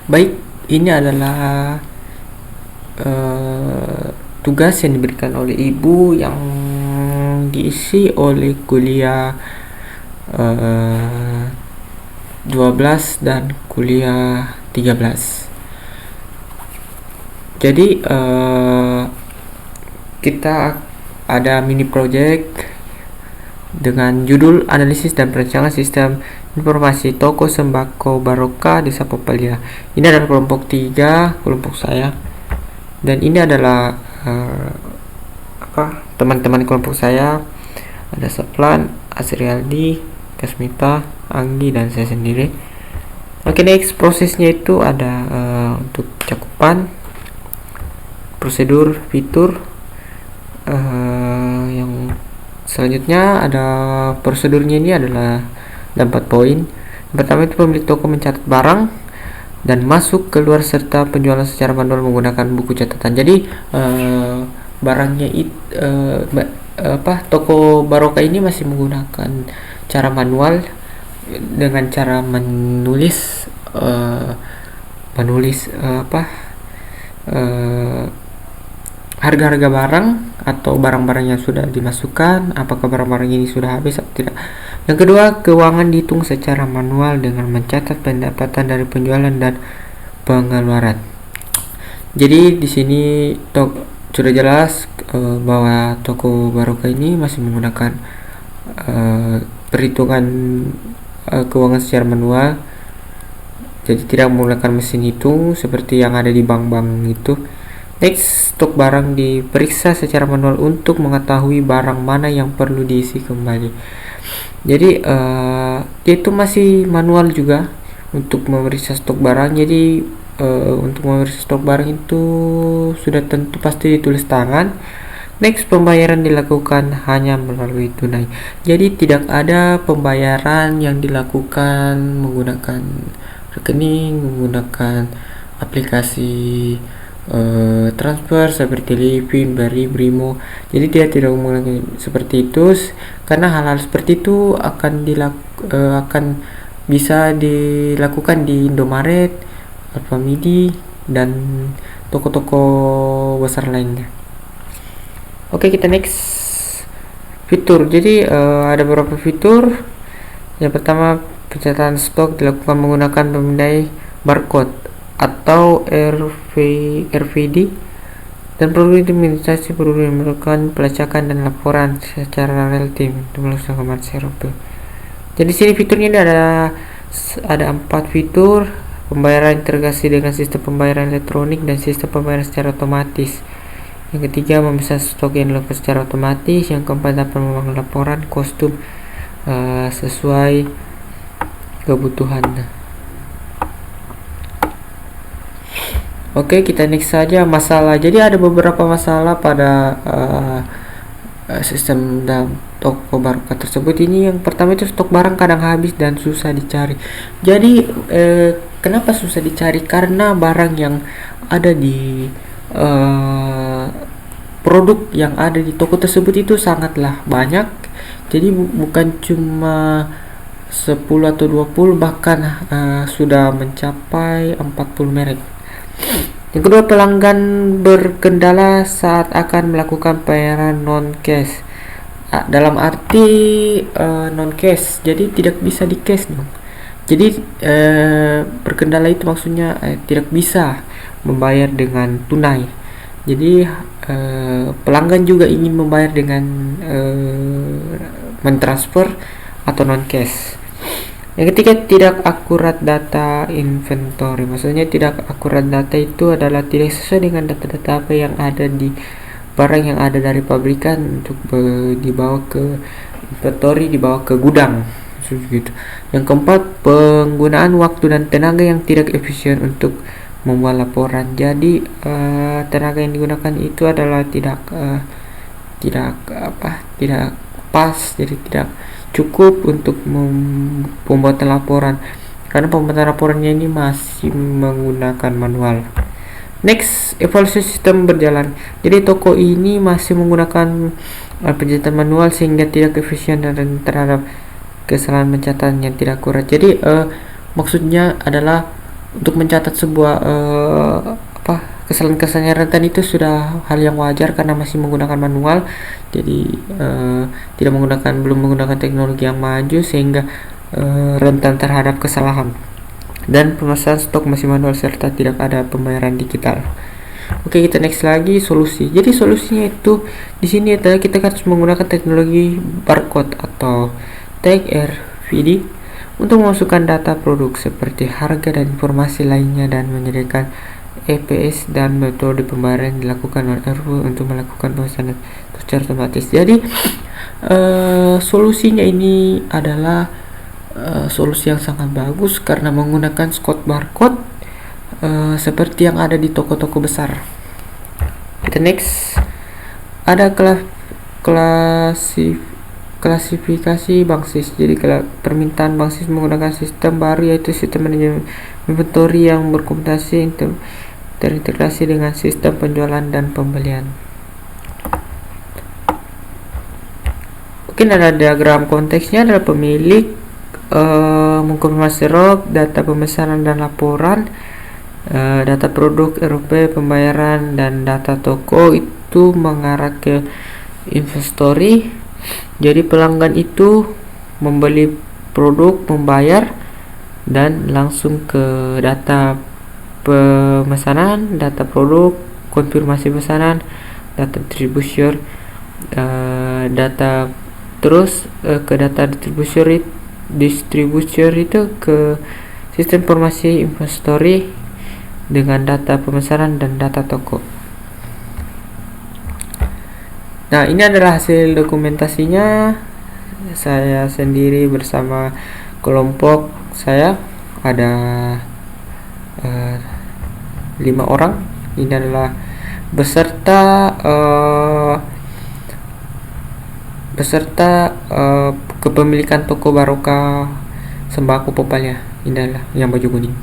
Baik, ini adalah tugas yang diberikan oleh ibu yang diisi oleh kuliah 12 dan kuliah 13. Jadi kita ada mini project dengan judul analisis dan perancangan sistem informasi toko sembako Barokah Desa Popalia. Ini adalah kelompok 3, kelompok saya, dan ini adalah teman-teman kelompok saya. Ada Saplan, Asrialdi, Kasmita, Anggi, dan saya sendiri. Oke, next prosesnya itu ada untuk cakupan, prosedur, fitur. Yang selanjutnya ada prosedurnya, ini adalah 4 poin. Yang pertama itu pemilik toko mencatat barang dan masuk keluar serta penjualan secara manual menggunakan buku catatan. Jadi barangnya toko Barokah ini masih menggunakan cara manual dengan cara menulis harga-harga barang atau barang-barang yang sudah dimasukkan, apakah barang-barang ini sudah habis atau tidak. Yang kedua, keuangan dihitung secara manual dengan mencatat pendapatan dari penjualan dan pengeluaran. Jadi di sini sudah jelas bahwa toko Barokah ini masih menggunakan perhitungan keuangan secara manual. Jadi tidak menggunakan mesin hitung seperti yang ada di bank-bank itu. Next, stok barang diperiksa secara manual untuk mengetahui barang mana yang perlu diisi kembali. Jadi itu masih manual juga untuk memeriksa stok barang. Jadi untuk memeriksa stok barang itu sudah tentu pasti ditulis tangan. Next, pembayaran dilakukan hanya melalui tunai. Jadi tidak ada pembayaran yang dilakukan menggunakan rekening, menggunakan aplikasi transfer seperti Livin, Bari, Brimo. Jadi dia tidak menggunakan seperti itu, karena hal-hal seperti itu akan bisa dilakukan di Indomaret, Alfamidi, dan toko-toko besar lainnya. Oke, kita next fitur. Jadi ada beberapa fitur. Yang pertama, pencatatan stok dilakukan menggunakan pemindai barcode atau RFID, dan perlu diminimalisasi, perlu melakukan pelacakan dan laporan secara real time untuk melakukan serupa. Jadi sini fiturnya ini ada 4 fitur. Pembayaran integrasi dengan sistem pembayaran elektronik dan sistem pembayaran secara otomatis. Yang ketiga, memesan stok yang dilakukan secara otomatis. Yang keempat, dapat membangun laporan kostum sesuai kebutuhan. Oke, kita next saja masalah. Jadi ada beberapa masalah pada sistem dalam toko Barokah tersebut. Ini yang pertama itu stok barang kadang habis dan susah dicari. Jadi kenapa susah dicari? Karena barang yang ada di produk yang ada di toko tersebut itu sangatlah banyak. Jadi bukan cuma 10 atau 20, bahkan sudah mencapai 40 merek. Yang kedua, pelanggan berkendala saat akan melakukan pembayaran non cash. Dalam arti non cash, jadi tidak bisa di cash dong. Jadi berkendala itu maksudnya tidak bisa membayar dengan tunai. Jadi pelanggan juga ingin membayar dengan mentransfer atau non cash. Yang ketiga, tidak akurat data inventory. Maksudnya tidak akurat data itu adalah tidak sesuai dengan data-data apa yang ada di barang yang ada dari pabrikan untuk dibawa ke inventory, dibawa ke gudang gitu. Yang keempat, penggunaan waktu dan tenaga yang tidak efisien untuk membuat laporan. Jadi tenaga yang digunakan itu adalah tidak pas, jadi tidak cukup untuk pembuatan laporan, karena pembuatan laporannya ini masih menggunakan manual. Next, evaluasi sistem berjalan. Jadi toko ini masih menggunakan pencatatan manual sehingga tidak efisien dan terhadap kesalahan pencatatan yang tidak akurat. Jadi maksudnya adalah Untuk mencatat sebuah kesalahan-kesalahan rentan itu sudah hal yang wajar karena masih menggunakan manual. Jadi belum menggunakan teknologi yang maju sehingga rentan terhadap kesalahan. Dan pemesanan stok masih manual serta tidak ada pembayaran digital. Oke, kita next lagi solusi. Jadi solusinya itu di sini adalah kita harus menggunakan teknologi barcode atau tag RFID untuk memasukkan data produk seperti harga dan informasi lainnya dan menyediakan EPS dan metode pembayaran dilakukan oleh RFID untuk melakukan pemesanan secara otomatis. Jadi solusinya ini adalah solusi yang sangat bagus karena menggunakan Scott barcode seperti yang ada di toko-toko besar. Kita next, ada klasifikasi Banksis. Jadi permintaan Banksis menggunakan sistem baru yaitu sistem manajemen inventory yang berkomputasi terintegrasi dengan sistem penjualan dan pembelian. Mungkin ada diagram konteksnya adalah pemilik mengkonfirmasi log, data pemesanan dan laporan, data produk RP, pembayaran, dan data toko itu mengarah ke inventory. Jadi pelanggan itu membeli produk, membayar, dan langsung ke data pemesanan, data produk, konfirmasi pesanan, data distribution, data terus ke data distributor itu ke sistem informasi inventory dengan data pemesanan dan data toko. Nah, ini adalah hasil dokumentasinya. Saya sendiri bersama kelompok saya ada 5 orang. Ini adalah beserta kepemilikan toko Barokah Sembako Popalya. Ini adalah yang baju kuning.